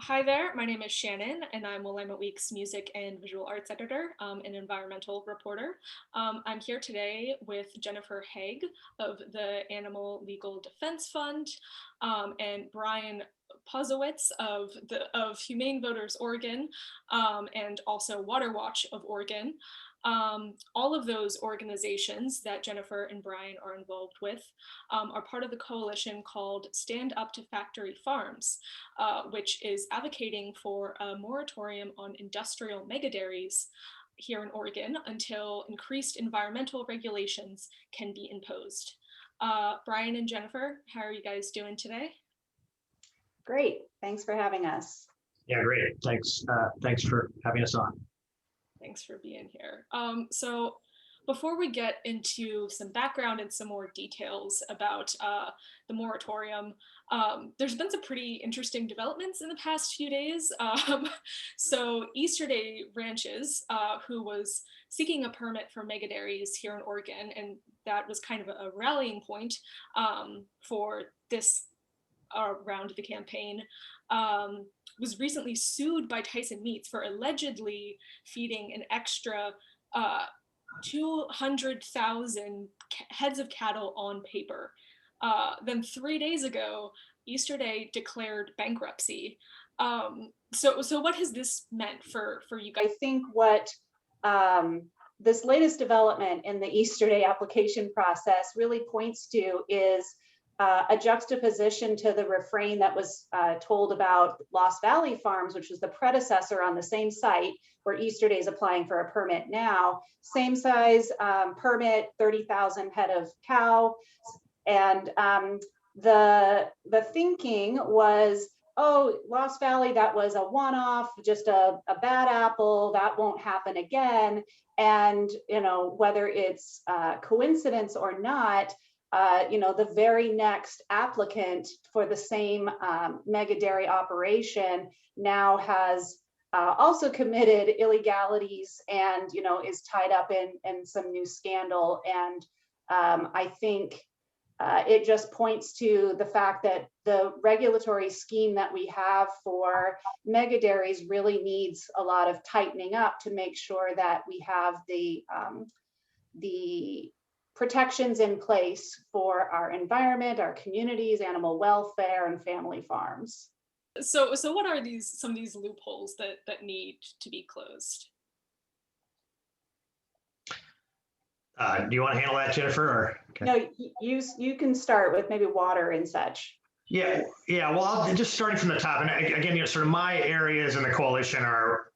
Hi there, my name is Shannon, and I'm Willamette Week's music and visual arts editor and environmental reporter. I'm here today with Jennifer Haig of the Animal Legal Defense Fund and Brian Pozowitz of Humane Voters Oregon and also Water Watch of Oregon. All of those organizations that Jennifer and Brian are involved with are part of the coalition called Stand Up to Factory Farms, which is advocating for a moratorium on industrial megadairies here in Oregon until increased environmental regulations can be imposed. Brian and Jennifer, how are you guys doing today? Great, thanks for having us. Yeah, great. Thanks for having us on. Thanks for being here. So before we get into some background and some more details about the moratorium, there's been some pretty interesting developments in the past few days. So Easterday Ranches, who was seeking a permit for megadairies here in Oregon, and that was kind of a rallying point for this round of the campaign, was recently sued by Tyson Meats for allegedly feeding an extra 200,000 heads of cattle on paper. Then 3 days ago, Easterday declared bankruptcy. So what has this meant for you guys? I think what this latest development in the Easterday application process really points to is a juxtaposition to the refrain that was told about Lost Valley Farms, which was the predecessor on the same site where Easterday is applying for a permit now. Same size permit, 30,000 head of cow. And the thinking was, oh, Lost Valley, that was a one-off, just a bad apple, that won't happen again. And, you know, whether it's coincidence or not, the very next applicant for the same mega dairy operation now has also committed illegalities and, is tied up in some new scandal. And I think it just points to the fact that the regulatory scheme that we have for mega dairies really needs a lot of tightening up to make sure that we have the protections in place for our environment, our communities, animal welfare, and family farms. So what are some of these loopholes that need to be closed? Do you want to handle that, Jennifer? Or okay. No, you can start with maybe water and such. Yeah. Well, just starting from the top, and again, sort of my areas in the coalition are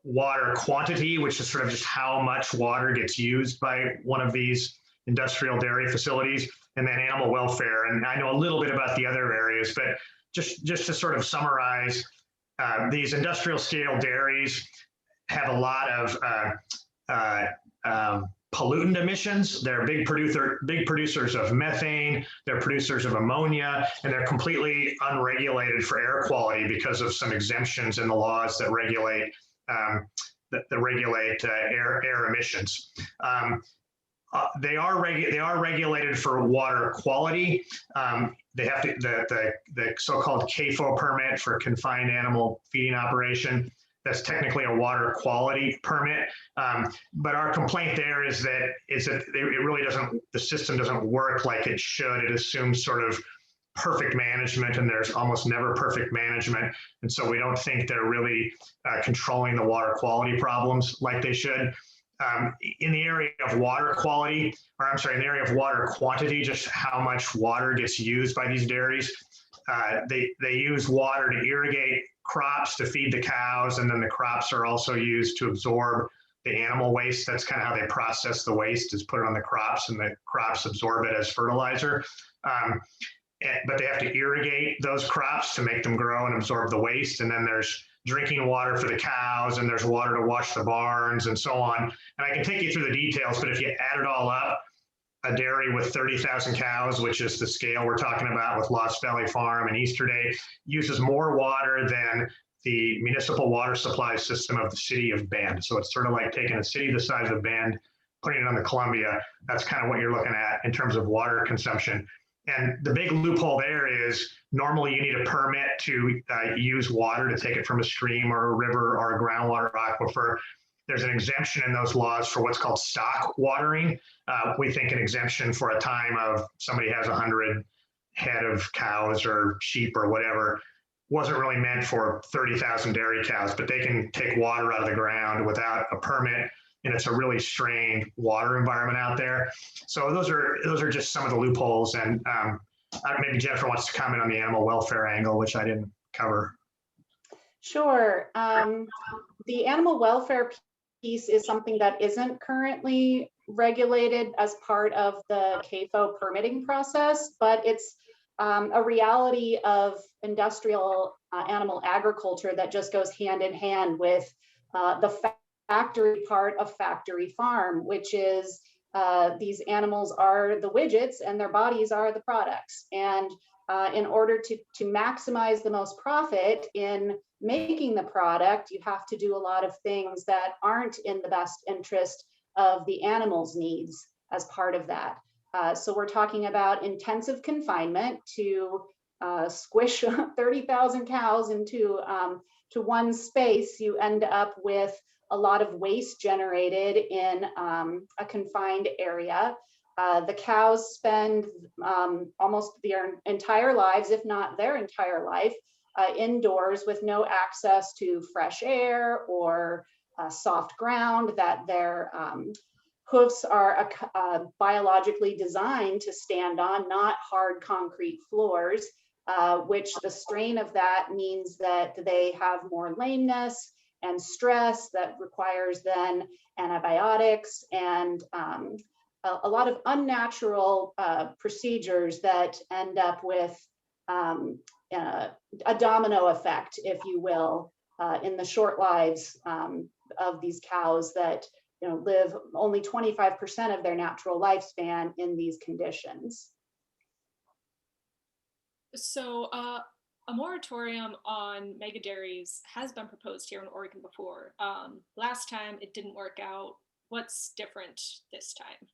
water quantity, which is sort of just how much water gets used by one of these industrial dairy facilities, and then animal welfare. And I know a little bit about the other areas, but just to sort of summarize, these industrial scale dairies have a lot of pollutant emissions. They're big producers of methane, they're producers of ammonia, and they're completely unregulated for air quality because of some exemptions in the laws that regulate air emissions. They are regulated for water quality. They have to the so-called CAFO permit for confined animal feeding operation. That's technically a water quality permit, but our complaint there is that it really doesn't. The system doesn't work like it should. It assumes sort of perfect management, and there's almost never perfect management, and so we don't think they're really controlling the water quality problems like they should. In the area of water quality, or I'm sorry, in the area of water quantity, just how much water gets used by these dairies, they use water to irrigate crops, to feed the cows, and then the crops are also used to absorb the animal waste. That's kind of how they process the waste, is put it on the crops, and the crops absorb it as fertilizer. But they have to irrigate those crops to make them grow and absorb the waste. And then there's drinking water for the cows, and there's water to wash the barns and so on. And I can take you through the details, but if you add it all up, a dairy with 30,000 cows, which is the scale we're talking about with Lost Valley Farm and Easterday, uses more water than the municipal water supply system of the city of Bend. So it's sort of like taking a city the size of Bend, putting it on the Columbia. That's kind of what you're looking at in terms of water consumption. And the big loophole there is normally you need a permit to use water to take it from a stream or a river or a groundwater aquifer. There's an exemption in those laws for what's called stock watering. We think an exemption for a time of somebody has 100 head of cows or sheep or whatever wasn't really meant for 30,000 dairy cows, but they can take water out of the ground without a permit. And it's a really strained water environment out there. So those are just some of the loopholes. And maybe Jennifer wants to comment on the animal welfare angle, which I didn't cover. Sure. The animal welfare piece is something that isn't currently regulated as part of the CAFO permitting process, but it's a reality of industrial animal agriculture that just goes hand in hand with the factory part of factory farm, which is these animals are the widgets and their bodies are the products. And in order to maximize the most profit in making the product, you have to do a lot of things that aren't in the best interest of the animal's needs as part of that. So we're talking about intensive confinement to squish 30,000 cows into to one space. You end up with a lot of waste generated in a confined area. The cows spend almost their entire lives, if not their entire life, indoors with no access to fresh air or soft ground, that their hoofs are biologically designed to stand on, not hard concrete floors, which the strain of that means that they have more lameness and stress that requires then antibiotics and a lot of unnatural procedures that end up with a domino effect, if you will, in the short lives of these cows that live only 25% of their natural lifespan in these conditions. So a moratorium on mega dairies has been proposed here in Oregon before. Last time it didn't work out. What's different this time?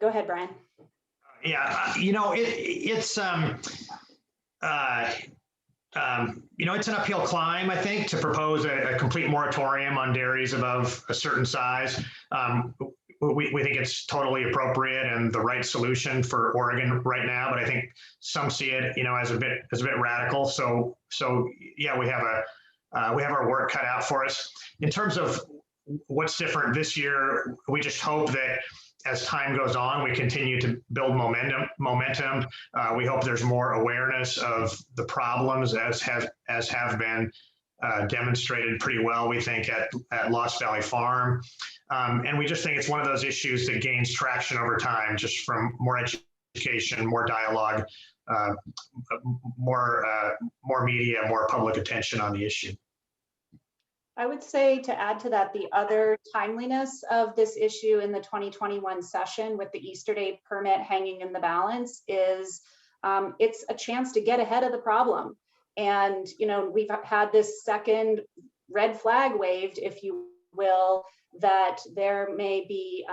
Go ahead, Brian. Yeah, it's it's an uphill climb, I think, to propose a complete moratorium on dairies above a certain size. We think it's totally appropriate and the right solution for Oregon right now, but I think some see it, as a bit radical. So yeah, we have our work cut out for us. In terms of what's different this year, we just hope that as time goes on, we continue to build momentum. We hope there's more awareness of the problems as have been demonstrated pretty well, we think, at Lost Valley Farm. And we just think it's one of those issues that gains traction over time, just from more education, more dialogue, more media, more public attention on the issue. I would say, to add to that, the other timeliness of this issue in the 2021 session with the Easter Day permit hanging in the balance is it's a chance to get ahead of the problem. And, we've had this second red flag waved, if you will, that there may be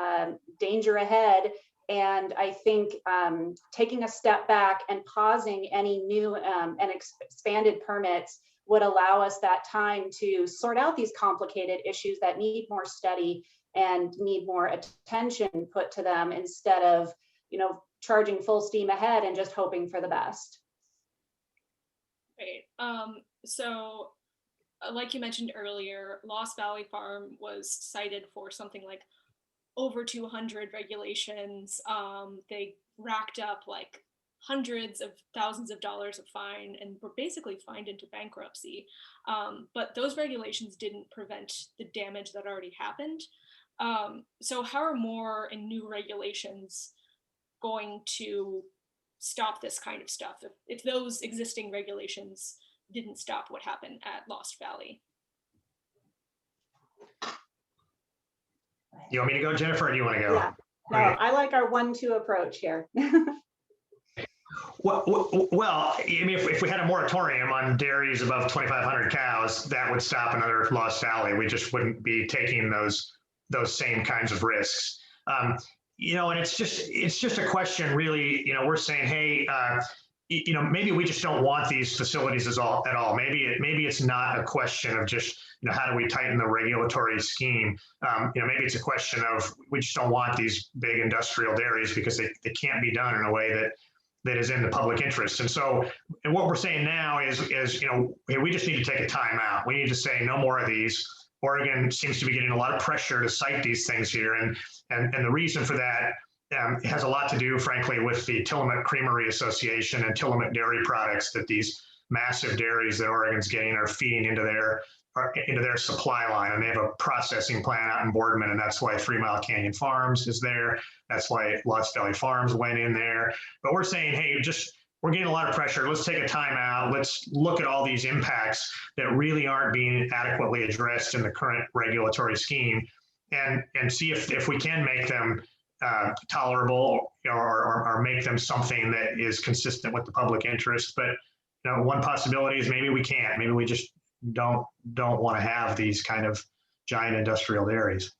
danger ahead. And I think taking a step back and pausing any new and expanded permits would allow us that time to sort out these complicated issues that need more study and need more attention put to them, instead of, charging full steam ahead and just hoping for the best. Right. So like you mentioned earlier, Lost Valley Farm was cited for something like over 200 regulations. They racked up like hundreds of thousands of dollars of fine and were basically fined into bankruptcy. But those regulations didn't prevent the damage that already happened. So how are more and new regulations going to stop this kind of stuff if those existing regulations didn't stop what happened at Lost Valley? You want me to go, Jennifer, or do you want to go? Yeah, no, I like our 1-2 approach here. Well, I mean, if we had a moratorium on dairies above 2,500 cows, that would stop another Lost Valley. We just wouldn't be taking those same kinds of risks. and it's just a question, really. We're saying, hey, maybe we just don't want these facilities at all. Maybe it's not a question of just, how do we tighten the regulatory scheme? Maybe it's a question of we just don't want these big industrial dairies because they can't be done in a way that is in the public interest. And what we're saying now is, hey, we just need to take a time out. We need to say no more of these. Oregon seems to be getting a lot of pressure to cite these things here. And the reason for that has a lot to do, frankly, with the Tillamook Creamery Association and Tillamook dairy products that these massive dairies that Oregon's getting are feeding into their supply line. And they have a processing plant out in Boardman, and that's why 3 Mile Canyon Farms is there. That's why Lost Valley Farms went in there. But we're saying, hey, we're getting a lot of pressure. Let's take a time out. Let's look at all these impacts that really aren't being adequately addressed in the current regulatory scheme, and see if we can make them tolerable, or make them something that is consistent with the public interest. But one possibility is maybe we can't. Maybe we just don't want to have these kind of giant industrial dairies.